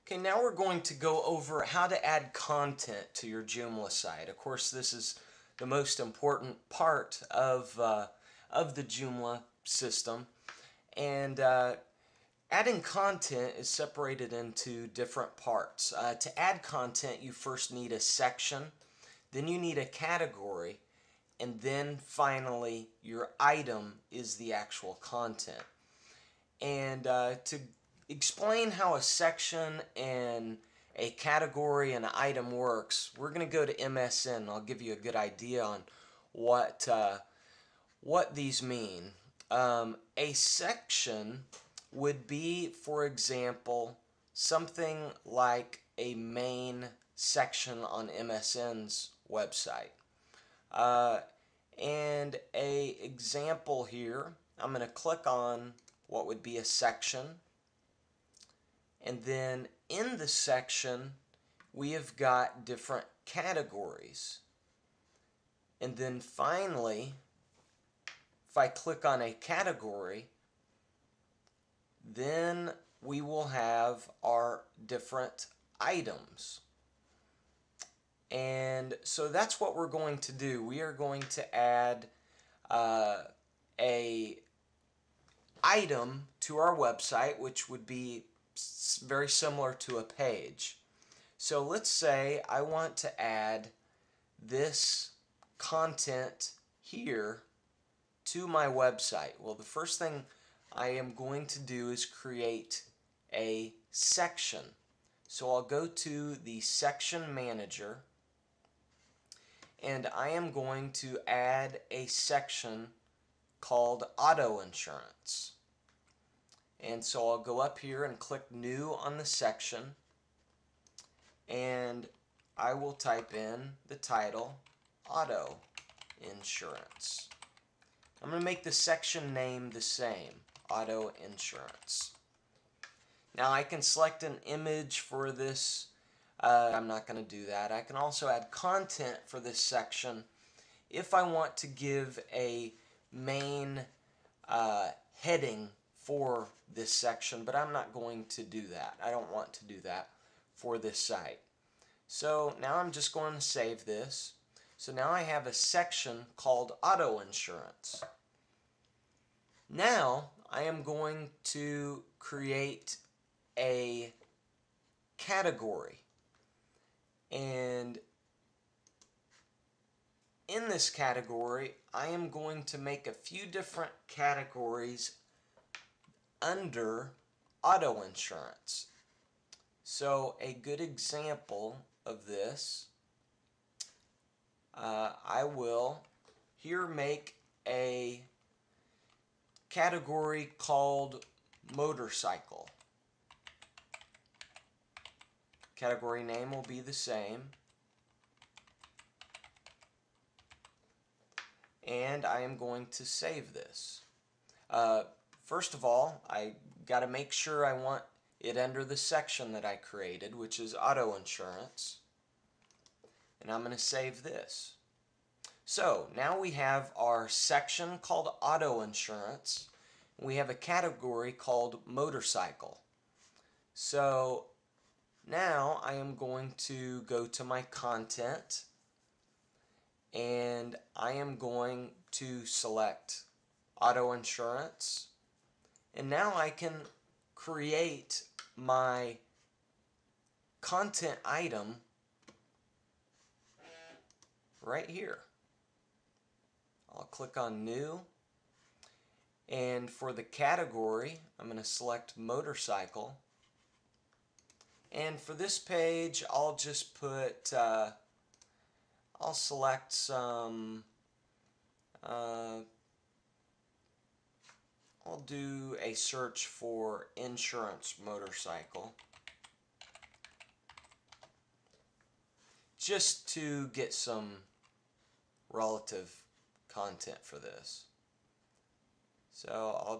Okay, now we're going to go over how to add content to your Joomla site. Of course, this is the most important part of the Joomla system. And adding content is separated into different parts. To add content, you first need a section, then you need a category, and then finally your item is the actual content. And to explain how a section and a category and an item works, we're going to go to MSN. I'll give you a good idea on what these mean. A section would be, for example, something like a main section on MSN's website. And a example here, I'm going to click on what would be a section. And then in the section, we have got different categories. And then finally, if I click on a category, then we will have our different items. And so that's what we're going to do. We are going to add a item to our website, which would be very similar to a page. So let's say I want to add this content here to my website. Well, the first thing I am going to do is create a section. So I'll go to the section manager and I am going to add a section called auto insurance. And so I'll go up here and click new on the section, and I will type in the title, auto insurance. I'm going to make the section name the same, auto insurance. Now I can select an image for this. I'm not going to do that. I can also add content for this section if I want to give a main heading for this section, but I'm not going to do that. I don't want to do that for this site. So now I'm just going to save this. So now I have a section called auto insurance. Now I am going to create a category. And in this category, I am going to make a few different categories under auto insurance. So a good example of this, I will here make a category called motorcycle. Category name will be the same. And I am going to save this. First of all, I got to make sure I want it under the section that I created, which is auto insurance. And I'm going to save this. So now we have our section called auto insurance. And we have a category called motorcycle. So now I am going to go to my content, and I am going to select auto insurance, and now I can create my content item right here. I'll click on new, and for the category I'm going to select motorcycle, and for this page I'll just put I'll select some, I'll do a search for insurance motorcycle just to get some relative content for this. So I'll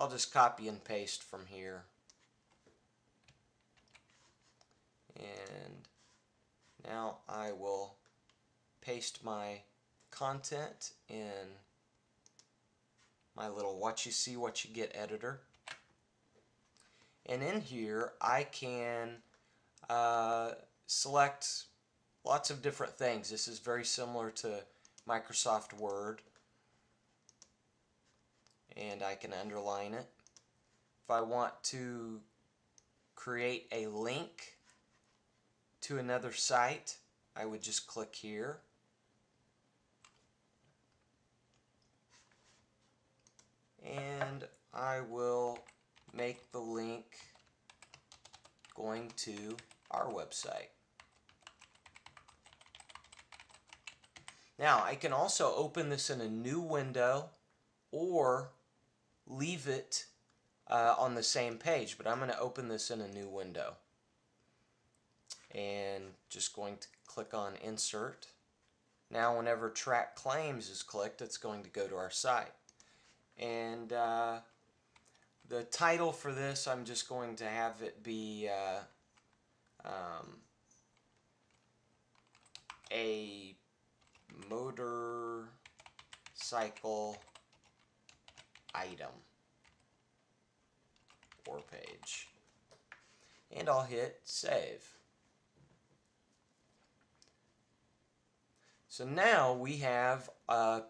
just copy and paste from here. And now I will paste my content in my little what you see, what you get editor. And in here I can select lots of different things. This is very similar to Microsoft Word, and I can underline it. If I want to create a link to another site, I would just click here. And I will make the link going to our website. Now I can also open this in a new window or leave it on the same page, but I'm going to open this in a new window. And just going to click on Insert. Now whenever Track Claims is clicked, it's going to go to our site. And the title for this, I'm just going to have it be a motorcycle item or page. And I'll hit Save. So now we have a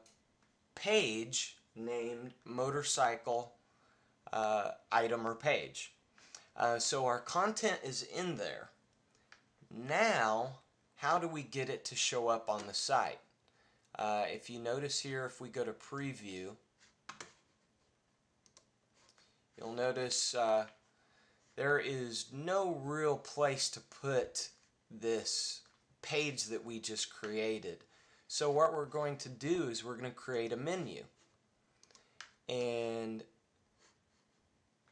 page named motorcycle item or page. So our content is in there. Now, how do we get it to show up on the site? If you notice here, if we go to Preview, you'll notice there is no real place to put this page that we just created. So what we're going to do is we're going to create a menu. And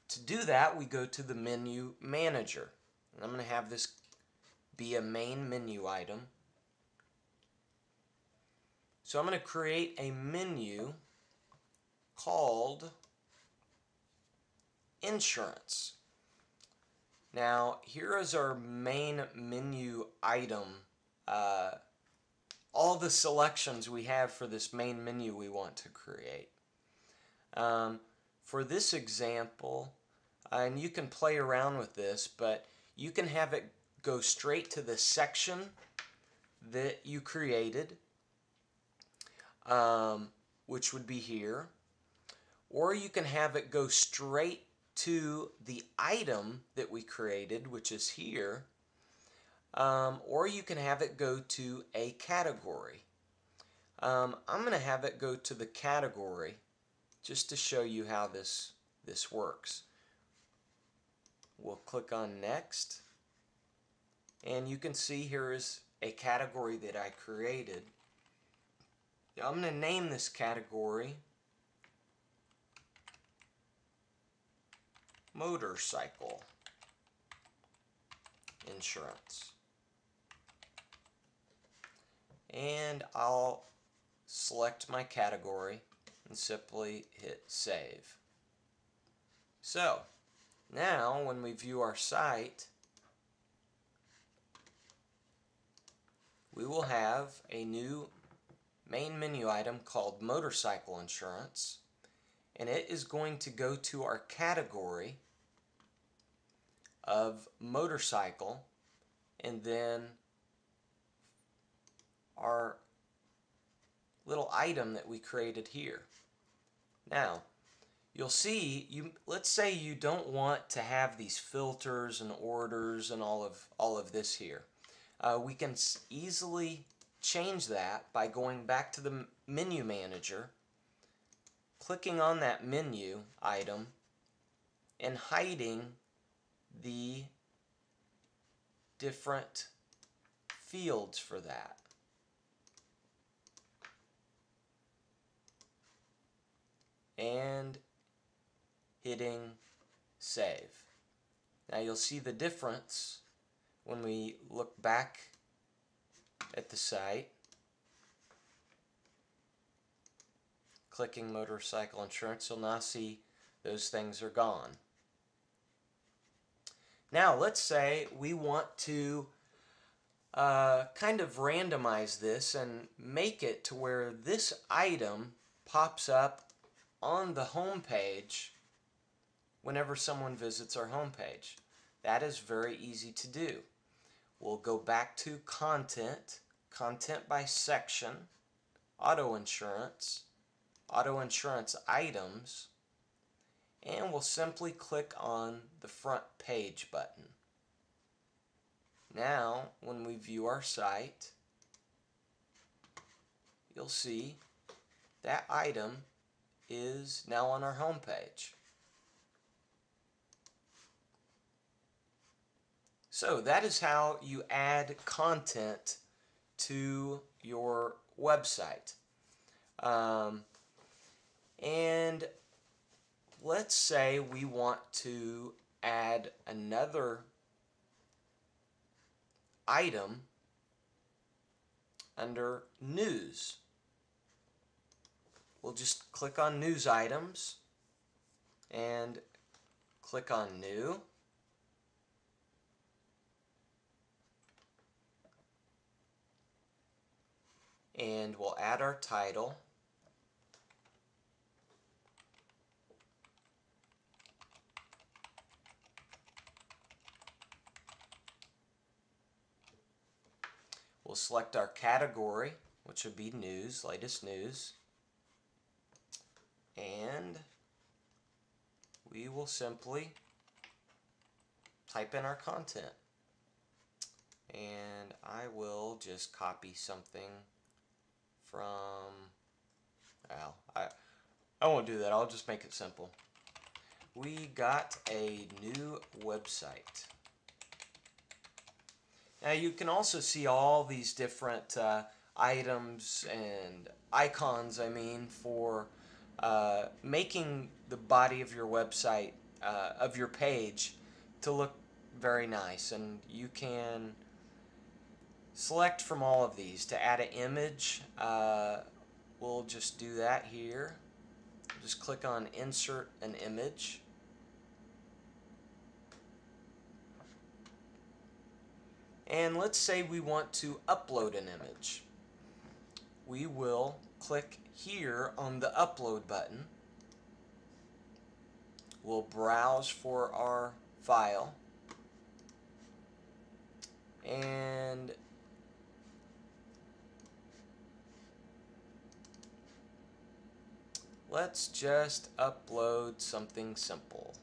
to do that, we go to the Menu Manager. And I'm going to have this be a main menu item. So I'm going to create a menu called Insurance. Now, here is our main menu item. All the selections we have for this main menu we want to create. For this example, and you can play around with this, but you can have it go straight to the section that you created, which would be here, or you can have it go straight to the item that we created, which is here, or you can have it go to a category. I'm going to have it go to the category just to show you how this works. We'll click on Next, and you can see here is a category that I created. I'm going to name this category Motorcycle Insurance. And I'll select my category and simply hit Save. So now when we view our site, we will have a new main menu item called Motorcycle Insurance, and it is going to go to our category of motorcycle, and then our little item that we created here. Now, you'll see, let's say you don't want to have these filters and orders and all of this here. We can easily change that by going back to the menu manager, clicking on that menu item, and hiding the different fields for that. And hitting Save. Now you'll see the difference when we look back at the site, clicking Motorcycle Insurance. You'll now see those things are gone. Now let's say we want to kind of randomize this and make it to where this item pops up on the home page whenever someone visits our homepage. That is very easy to do. We'll go back to content, content by section, auto insurance items, and we'll simply click on the front page button. Now, when we view our site, you'll see that item is now on our home page. So that is how you add content to your website. And let's say we want to add another item under news. We'll just click on news items and click on new. And we'll add our title. We'll select our category, which would be news, latest news. And we will simply type in our content. And I will just copy something from, well, I won't do that. I'll just make it simple. We got a new website. Now you can also see all these different items and icons, for making the body of your website, of your page, to look very nice. And you can select from all of these to add an image. We'll just do that here. Just click on Insert an Image. And let's say we want to upload an image. We will click here on the Upload button. We'll browse for our file. And let's just upload something simple.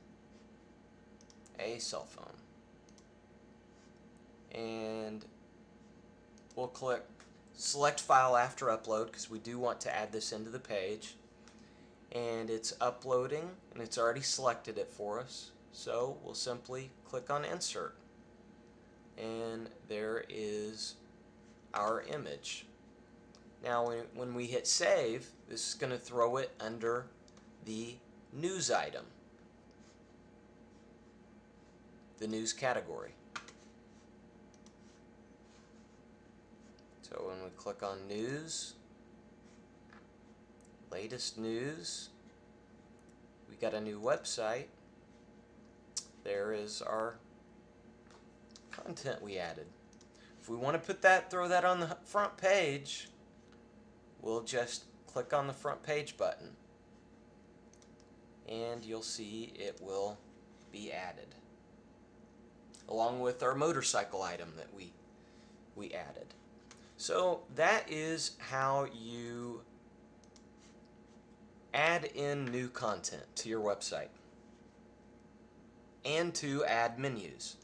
A cell phone. And we'll click Select File after Upload because we do want to add this into the page. And it's uploading, and it's already selected it for us. So we'll simply click on Insert. And there is our image. Now when we hit Save, this is going to throw it under the news item, the news category. So when we click on News, latest news, we got a new website. There is our content we added. If we want to throw that on the front page, we'll just click on the front page button and you'll see it will be added along with our motorcycle item that we added. So that is how you add in new content to your website and to add menus.